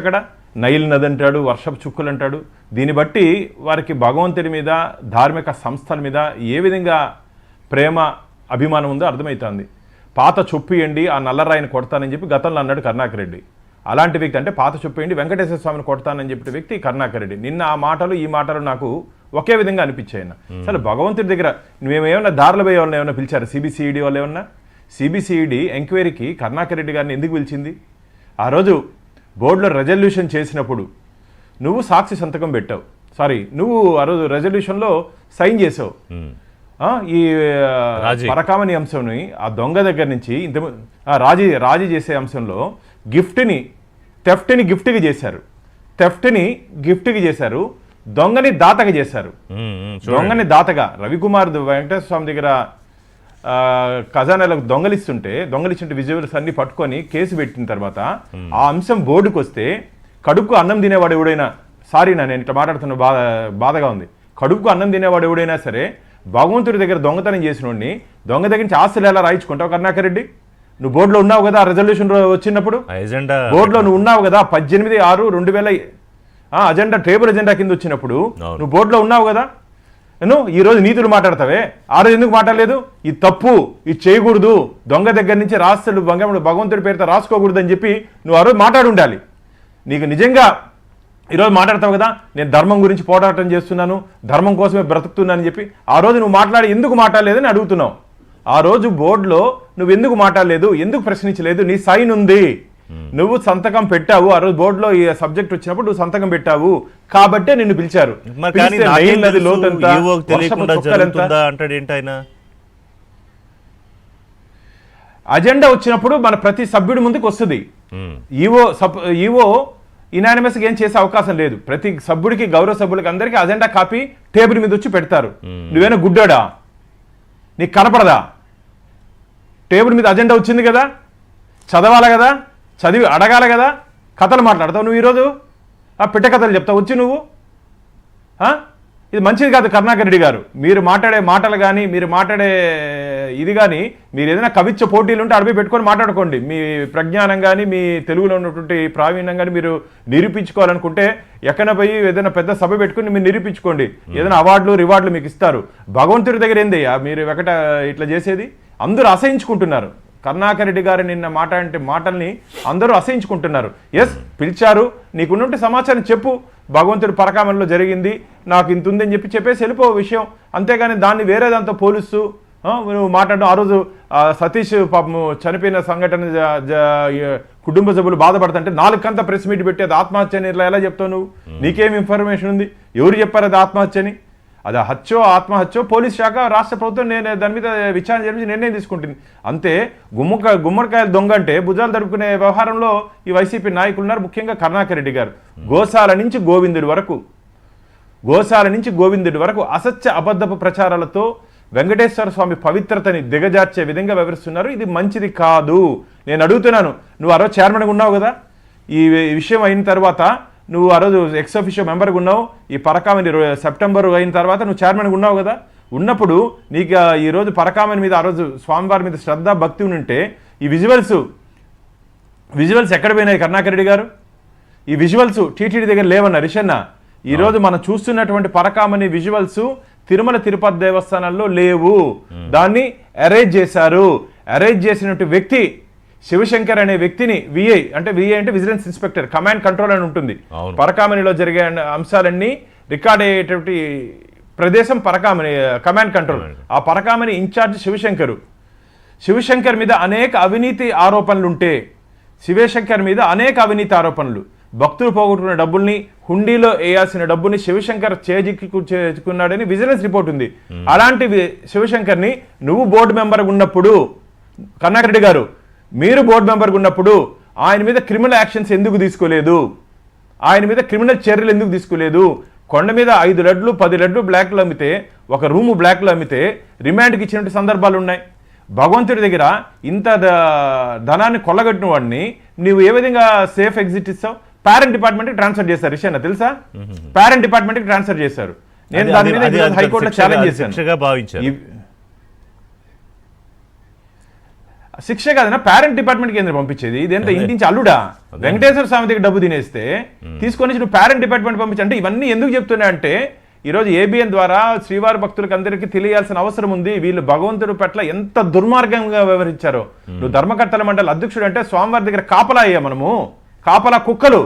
అక్కడ నైల్ నది అంటాడు, వర్షపు చుక్కులు అంటాడు. దీన్ని బట్టి వారికి భగవంతుడి మీద, ధార్మిక సంస్థల మీద ఏ విధంగా ప్రేమ అభిమానం ఉందో అర్థమవుతుంది. పాత చొప్పియండి, ఆ నల్లరాయిని కొడతానని చెప్పి గతంలో అన్నాడు కరుణాకర్ రెడ్డి. అలాంటి వ్యక్తి, అంటే పాత చొప్పియండి వెంకటేశ్వర స్వామిని కొడతానని చెప్పిన వ్యక్తి కరుణాకర్ రెడ్డి. నిన్న ఆ మాటలు ఈ మాటలు నాకు ఒకే విధంగా అనిపించాయి. అసలు భగవంతుడి దగ్గర నువ్వేమైనా దారులు పోయే వాళ్ళని ఏమైనా పిలిచారు? సిబిసిఈడి వాళ్ళు ఏమన్నా? సిబిసిఈడి ఎంక్వైరీకి కరుణాకర్ రెడ్డి గారిని ఎందుకు పిలిచింది? ఆ రోజు బోర్డులో రెజల్యూషన్ చేసినప్పుడు నువ్వు సాక్షి సంతకం పెట్టావు, నువ్వు ఆ రోజు రెజల్యూషన్లో సైన్ చేసావు. ఈ పరకామణి అంశంని ఆ దొంగ దగ్గర నుంచి రాజీ చేసే అంశంలో థెఫ్ట్ని గిఫ్ట్కి చేశారు, దొంగని దాతగా చేశారు. దొంగని దాతగా రవికుమార్ వెంకటేశ్వర స్వామి దగ్గర ఖజానాలకు దొంగలిస్తుంటే విజువల్స్ అన్ని పట్టుకొని కేసు పెట్టిన తర్వాత ఆ అంశం బోర్డుకు వస్తే కడుపుకు అన్నం తినేవాడు ఎవడైనా, నేను ఇట్లా మాట్లాడుతున్న బాధగా ఉంది, కడుపుకు అన్నం తినేవాడు ఎవడైనా సరే భగవంతుడి దగ్గర దొంగతనం చేసిన వాడిని దొంగ దగ్గర నుంచి ఆస్తులు ఎలా రాయించుకుంటావు కరుణాకర్ రెడ్డి? నువ్వు బోర్డులో ఉన్నావు కదా, రెజల్యూషన్ వచ్చినప్పుడు బోర్డులో నువ్వు ఉన్నావు కదా, 18/6/2000 అజెండా టేబుల్ అజెండా కింద వచ్చినప్పుడు నువ్వు బోర్డులో ఉన్నావు కదా. నువ్వు ఈరోజు నీతులు మాట్లాడతావే, ఆ రోజు ఎందుకు మాట్లాడలేదు? ఇది తప్పు, ఇది చేయకూడదు, దొంగ దగ్గర నుంచి రాస్తులు భగవంతుడి పేరుతో రాసుకోకూడదు అని చెప్పి నువ్వు ఆ రోజు మాట్లాడి ఉండాలి. నీకు నిజంగా ఈరోజు మాట్లాడతావు కదా, నేను ధర్మం గురించి పోరాటం చేస్తున్నాను, ధర్మం కోసమే బ్రతుకుతున్నానని చెప్పి ఆ రోజు నువ్వు ఎందుకు మాట్లాడలేదని అడుగుతున్నావు. ఆ రోజు బోర్డులో నువ్వు ఎందుకు మాట్లాడలేదు, ఎందుకు ప్రశ్నించలేదు? నీ సైన్ ఉంది, నువ్వు సంతకం పెట్టావు. ఆ రోజు బోర్డులో ఈ సబ్జెక్ట్ వచ్చినప్పుడు నువ్వు సంతకం పెట్టావు కాబట్టే నిన్ను పిలిచారు. అజెండా వచ్చినప్పుడు మన ప్రతి సభ్యుడి ముందుకు వస్తుంది. ఈవో ఇనానిమస్గా ఏం చేసే అవకాశం లేదు. ప్రతి సభ్యుడికి, గౌరవ సభ్యులకి అందరికీ అజెండా కాపీ టేబుల్ మీద వచ్చి పెడతారు. నువ్వేనా గుడ్డాడా? నీకు కనపడదా? టేబుల్ మీద అజెండా వచ్చింది కదా, చదవాలి కదా, చదివి అడగాలి కదా. కథలు మాట్లాడతావు నువ్వు ఈరోజు, పిట్ట కథలు చెప్తావు వచ్చి నువ్వు. ఇది మంచిది కాదు కరుణాకర్ రెడ్డి గారు. మీరు మాట్లాడే మాటలు కానీ, మీరు మాట్లాడే ఇది కానీ, మీరు ఏదైనా కవిత్వ పోటీలు ఉంటే అడవి పెట్టుకొని మాట్లాడుకోండి. మీ ప్రజ్ఞానం కానీ, మీ తెలుగులో ఉన్నటువంటి ప్రావీణ్యం కానీ మీరు నిరూపించుకోవాలనుకుంటే ఎక్కడ పోయి ఏదైనా పెద్ద సభ పెట్టుకుని మీరు నిరూపించుకోండి. ఏదైనా అవార్డులు రివార్డులు మీకు ఇస్తారు. భగవంతుడి దగ్గర ఏంది మీరు ఇట్లా చేసేది? అందరూ అసహించుకుంటున్నారు. కరుణాకర్ రెడ్డి గారు నిన్న మాటల్ని అందరూ అసహించుకుంటున్నారు. ఎస్, పిలిచారు, నీకున్నట్టు సమాచారం చెప్పు, భగవంతుడి పరకామణిలో జరిగింది, నాకు ఇంత ఉందని చెప్పేసి వెళ్ళిపో విషయం. అంతేగాని దాన్ని వేరే దాంతో పోలుస్తూ నువ్వు మాట్లాడడం. ఆ రోజు సతీష్ పాపం చనిపోయిన సంఘటన కుటుంబ సభ్యులు బాధపడుతుంటే 4 గంటల ప్రెస్ మీట్ పెట్టేది ఆత్మహత్య అని ఎలా చెప్తావు నువ్వు? నీకేం ఇన్ఫర్మేషన్ ఉంది? ఎవరు చెప్పారు అది ఆత్మహత్యని? అది ఆత్మహత్యో పోలీస్ శాఖ, రాష్ట్ర ప్రభుత్వం నేను దాని మీద విచారణ జరిపి నిర్ణయం తీసుకుంటుంది అంతే. గుమ్మడికాయలు దొంగ అంటే భుజాలు తడుపుకునే వ్యవహారంలో ఈ వైసీపీ నాయకులు ఉన్నారు, ముఖ్యంగా కరుణాకర్ రెడ్డి గారు. గోశాల నుంచి గోవిందుడి వరకు అసత్య అబద్ధపు ప్రచారాలతో వెంకటేశ్వర స్వామి పవిత్రతని దిగజార్చే విధంగా వ్యవహరిస్తున్నారు. ఇది మంచిది కాదు. నేను అడుగుతున్నాను, నువ్వు ఆ రోజు చైర్మన్గా ఉన్నావు కదా, ఈ విషయం అయిన తర్వాత నువ్వు ఆ రోజు ఎక్స్ అఫీషియో మెంబర్గా ఉన్నావు. ఈ పరకామణి సెప్టెంబర్ అయిన తర్వాత నువ్వు చైర్మన్గా ఉన్నావు కదా. ఉన్నప్పుడు నీకు ఈరోజు పరకామణి మీద, ఆ రోజు స్వామివారి మీద శ్రద్ధ భక్తి ఉంటే ఈ విజువల్స్ ఎక్కడ పోయినాయి కరుణాకర్ రెడ్డి గారు? ఈ విజువల్స్ టీటీడీ దగ్గర లేవన్నా రిషన్న. ఈరోజు మనం చూస్తున్నటువంటి పరకామణి విజువల్స్ తిరుమల తిరుపతి దేవస్థానాల్లో లేవు. దాన్ని అరేంజ్ చేశారు. అరేంజ్ చేసినటువంటి వ్యక్తి శివశంకర్ అనే వ్యక్తిని విఐ అంటే విజిలెన్స్ ఇన్స్పెక్టర్, కమాండ్ కంట్రోల్ అని ఉంటుంది. పరకామణిలో జరిగే అంశాలన్నీ రికార్డ్ అయ్యేటువంటి ప్రదేశం పరకామణి కమాండ్ కంట్రోల్. ఆ పరకామణి ఇన్ఛార్జ్ శివశంకర్ మీద అనేక అవినీతి ఆరోపణలు, భక్తులు పోగొట్టుకున్న డబ్బుల్ని, హుండీలో వేయాల్సిన డబ్బుని శివశంకర్ చేజిక్కున్నాడని విజిలెన్స్ రిపోర్ట్ ఉంది. అలాంటి శివశంకర్ని నువ్వు బోర్డు మెంబర్గా ఉన్నప్పుడు, కరుణాకర్ రెడ్డి గారు మీరు బోర్డు మెంబర్గా ఉన్నప్పుడు ఆయన మీద క్రిమినల్ యాక్షన్స్ ఎందుకు తీసుకోలేదు? ఆయన మీద క్రిమినల్ చర్యలు ఎందుకు తీసుకోలేదు? కొండ మీద 5 లడ్లు 10 లడ్లు బ్లాక్లో అమ్మితే, ఒక రూము బ్లాక్లో అమ్మితే రిమాండ్కి ఇచ్చినట్టు సందర్భాలు ఉన్నాయి. భగవంతుడి దగ్గర ఇంత ధనాన్ని కొల్లగట్టిన వాడిని నువ్వు ఏ విధంగా సేఫ్ ఎగ్జిట్ ఇస్తావు? పేరెంట్ డిపార్ట్మెంట్కి ట్రాన్స్ఫర్ చేశారు. విషయం తెలుసా? పేరెంట్ డిపార్ట్మెంట్కి ట్రాన్స్ఫర్ చేశారు. నేను దాని మీద హైకోర్టులో ఛాలెంజ్ చేశాను. శిక్ష కాదన్నా పేరెంట్ డిపార్ట్మెంట్ కేంద్రం పంపించేది ఇదేంత ఇంటి నుంచి అల్లుడా వెంకటేశ్వర స్వామి దగ్గర డబ్బు తినేస్తే తీసుకొని నువ్వు పేరెంట్ డిపార్ట్మెంట్ పంపించి అంటే ఇవన్నీ ఎందుకు చెప్తున్నా అంటే ఈరోజు ఏబిఎన్ ద్వారా శ్రీవారి భక్తులకు అందరికీ తెలియాల్సిన అవసరం ఉంది. వీళ్ళు భగవంతుడి పట్ల ఎంత దుర్మార్గంగా వ్యవహరించారో. నువ్వు ధర్మకర్తల మండలి అధ్యక్షుడు అంటే స్వామివారి దగ్గర కాపలా అయ్యా మనము, కాపలా కుక్కలు.